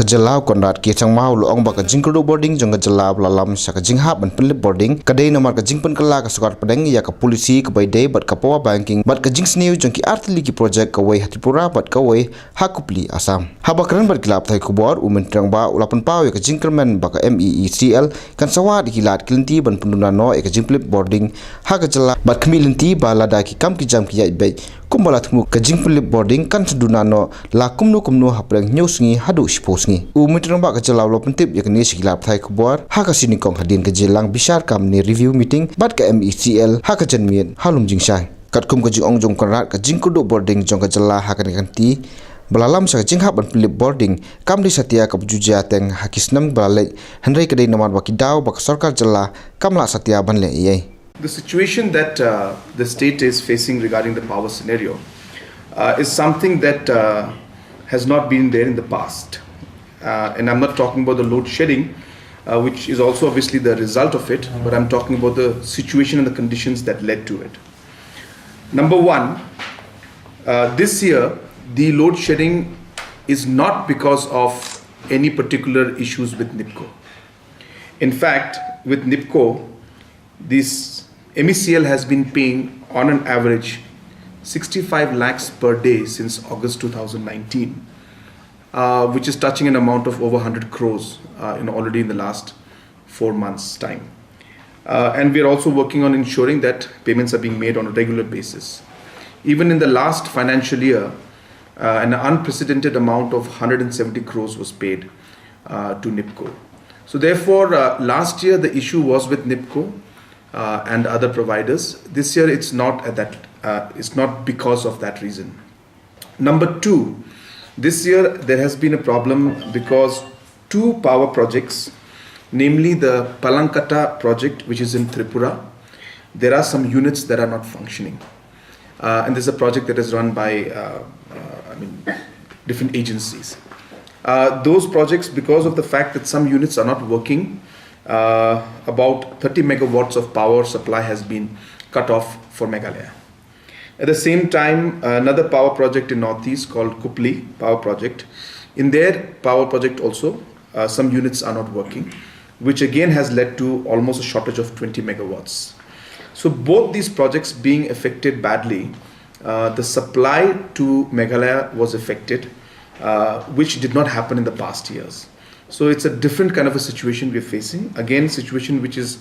Kajalao kondat ke changmau lo ong ba ka jingkru boarding jong kajalao lalam sa ka jinghap ban pilip boarding kadai nomor ka jingpan kala ka sukar padang ya ka polisi ka bai day bat ka power banking bat ka jingsniu jong ki artli ki project ka wei Tripura bat ka wei hakupli Assam habakran bat kilap thai kubor umentrang ba ulapan pau ya ka jingkerman ba ka MEECL kan sawat kilat kilinti ban penduna no ka jingpilip boarding ha ka jala bat kmilinti ba lada ki kam ki jam ki ya bai kumbala thmu ka jingpilip boarding kan seduna no la kumnu haprang nyusngi hadu sposngi umitrang ba ka jalaw lo pentip yakni sikilap thai kubor ha ka sinikong hadin ka jelang bisar kam ni review meeting bat ka MECL ha ka janmien halum jingsai katkum ka jing jong karat ka jingkudu boarding jong ka jala ha ka kanti balalam sa jinghap ban pilip boarding kam di satia ka bujuja teng hakisnam balai henry kadai namar bakidaw bak sarkar jala kamla satia ban le ye. The situation that the state is facing regarding the power scenario is something that has not been there in the past. And I'm not talking about the load shedding, which is also obviously the result of it, but I'm talking about the situation and the conditions that led to it. Number one, this year, the load shedding is not because of any particular issues with NIPCO. In fact, with NIPCO, this MECL has been paying on an average 65 lakhs per day since August 2019, which is touching an amount of over 100 crores already in the last 4 months' time. And we are also working on ensuring that payments are being made on a regular basis. Even in the last financial year, an unprecedented amount of 170 crores was paid to NIPCO. So therefore, last year the issue was with NIPCO and other providers. This year it's not at that. It's not because of that reason. Number two, this year there has been a problem because two power projects, namely the Palankata project, which is in Tripura, there are some units that are not functioning, and this is a project that is run by different agencies. Those projects, because of the fact that some units are not working, about 30 megawatts of power supply has been cut off for Meghalaya. At the same time, another power project in Northeast called Kupli Power Project. In their power project also, some units are not working, which again has led to almost a shortage of 20 megawatts. So both these projects being affected badly, the supply to Meghalaya was affected, which did not happen in the past years. So it's a different kind of a situation we're facing. Again, situation which is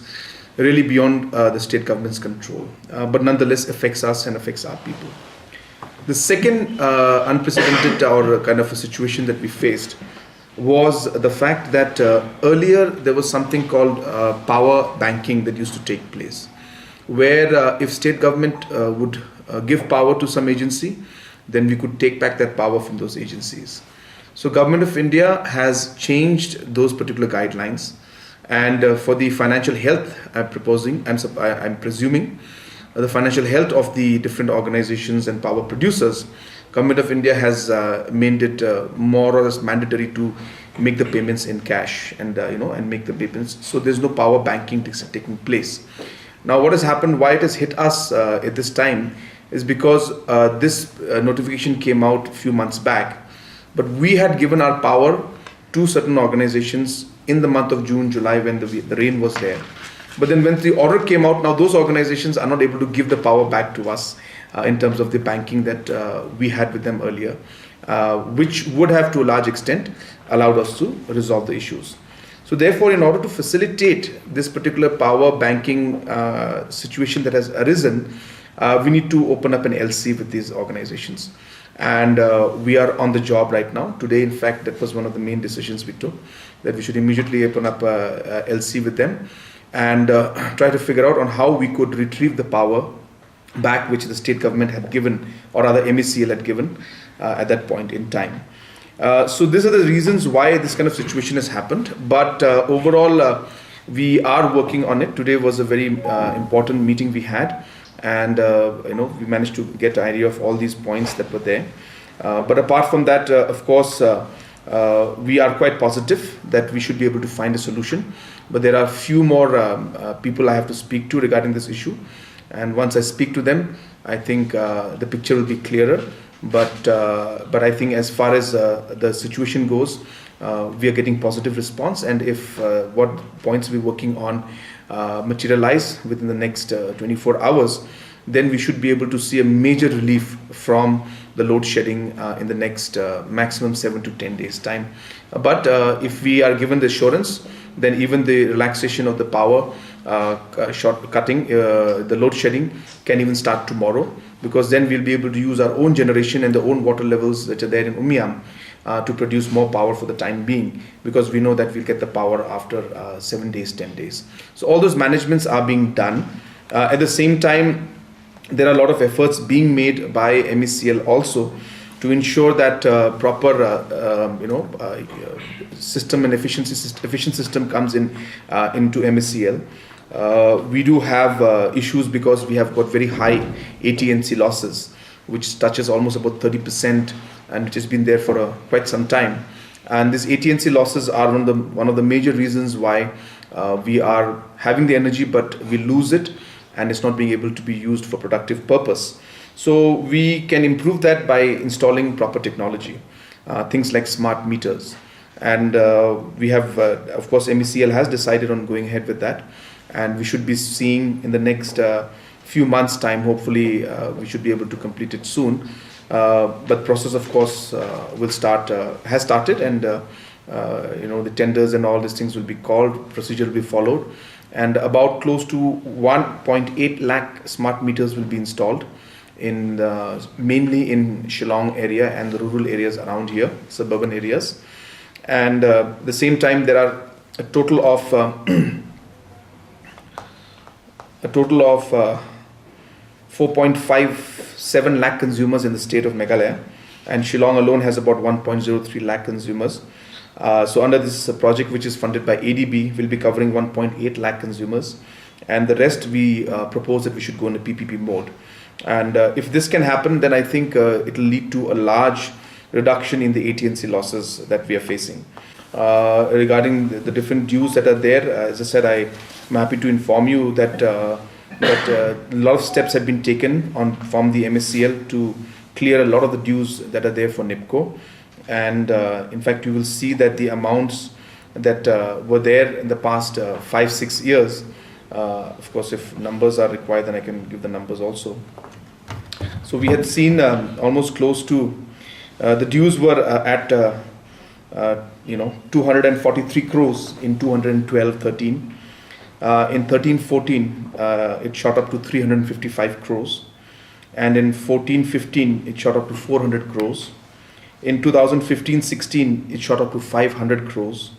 really beyond the state government's control, but nonetheless affects us and affects our people. The second unprecedented or kind of a situation that we faced was the fact that earlier there was something called power banking that used to take place, where if state government would give power to some agency, then we could take back that power from those agencies. So Government of India has changed those particular guidelines, and for the financial health I'm presuming the financial health of the different organizations and power producers, Government of India has made it more or less mandatory to make the payments in cash and and make the payments. So there's no power banking taking place. Now what has happened, why it has hit us at this time, is because this notification came out a few months back. But we had given our power to certain organizations in the month of June, July, when the rain was there. But then when the order came out, now those organizations are not able to give the power back to us in terms of the banking that we had with them earlier, which would have to a large extent allowed us to resolve the issues. So therefore, in order to facilitate this particular power banking situation that has arisen, we need to open up an LC with these organizations. And we are on the job right now. Today, in fact, that was one of the main decisions we took, that we should immediately open up a LC with them and try to figure out on how we could retrieve the power back which the state government had given, or rather MECL had given at that point in time. So these are the reasons why this kind of situation has happened. But overall, we are working on it. Today was a very important meeting we had. And we managed to get an idea of all these points that were there. But apart from that, of course, we are quite positive that we should be able to find a solution. But there are a few more people I have to speak to regarding this issue. And once I speak to them, I think the picture will be clearer. But I think as far as the situation goes, we are getting positive response, and if what points we're working on materialize within the next 24 hours, then we should be able to see a major relief from the load shedding in the next maximum 7 to 10 days time. But if we are given the assurance, then even the relaxation of the power short cutting, the load shedding can even start tomorrow, because then we'll be able to use our own generation and the own water levels that are there in Umiam to produce more power for the time being, because we know that we'll get the power after 7 days, 10 days. So all those managements are being done. At the same time, there are a lot of efforts being made by MECL also to ensure that proper system and efficient system comes in into MECL. We do have issues because we have got very high AT&C losses, which touches almost about 30%, and which has been there for quite some time. And these AT&C losses are one of the major reasons why we are having the energy, but we lose it, and it's not being able to be used for productive purpose. So we can improve that by installing proper technology, things like smart meters. And we have, of course, MECL has decided on going ahead with that, and we should be seeing in the next few months' time, hopefully we should be able to complete it soon. But process, of course, has started, and the tenders and all these things will be called, procedure will be followed, and about close to 1.8 lakh smart meters will be installed in mainly in Shillong area and the rural areas around here, suburban areas. And at the same time, there are a total of 4.57 lakh consumers in the state of Meghalaya, and Shillong alone has about 1.03 lakh consumers. So under this project, which is funded by ADB, will be covering 1.8 lakh consumers, and the rest we propose that we should go in a PPP mode. And if this can happen, then I think it will lead to a large reduction in the AT&C losses that we are facing. Regarding the different dues that are there, as I said, I'm happy to inform you that a lot of steps have been taken from the MECL to clear a lot of the dues that are there for NIPCO. And in fact, you will see that the amounts that were there in the past 5-6 years, of course, if numbers are required, then I can give the numbers also. So we had seen almost close to the dues were at 243 crores in 2012-13. In 13-14, it shot up to 355 crores, and in 14-15, it shot up to 400 crores. In 2015-16, it shot up to 500 crores.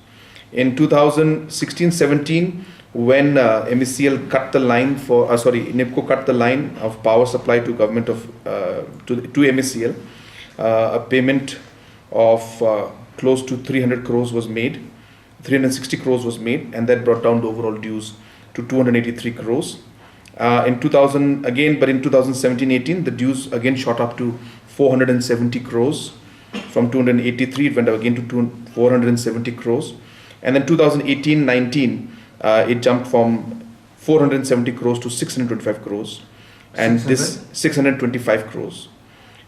In 2016-17, when MECL cut the line NIPCO cut the line of power supply to government of to MECL, a payment of close to 300 crores was made, 360 crores was made, and that brought down the overall dues to 283 crores. In 2017-18, the dues again shot up to 470 crores. From 283, it went up again to 470 crores. And then 2018-19, it jumped from 470 crores to 625 crores. And 625 crores.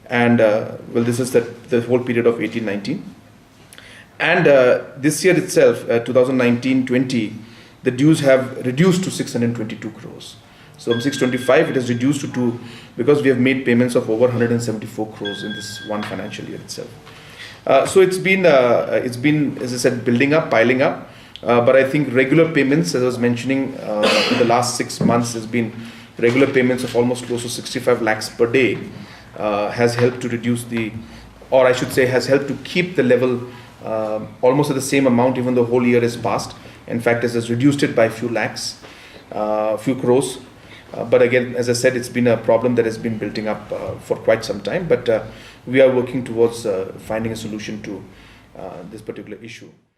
And this is the whole period of 18-19. And this year itself, 2019-20, the dues have reduced to 622 crores. So from 625, it has reduced to 2, because we have made payments of over 174 crores in this one financial year itself. So it's been, as I said, building up, piling up. But I think regular payments, as I was mentioning, in the last 6 months, has been regular payments of almost close to 65 lakhs per day, has helped to reduce has helped to keep the level almost at the same amount, even though the whole year has passed. In fact, it has reduced it by a few lakhs, few crores. But again, as I said, it's been a problem that has been building up for quite some time. But we are working towards finding a solution to this particular issue.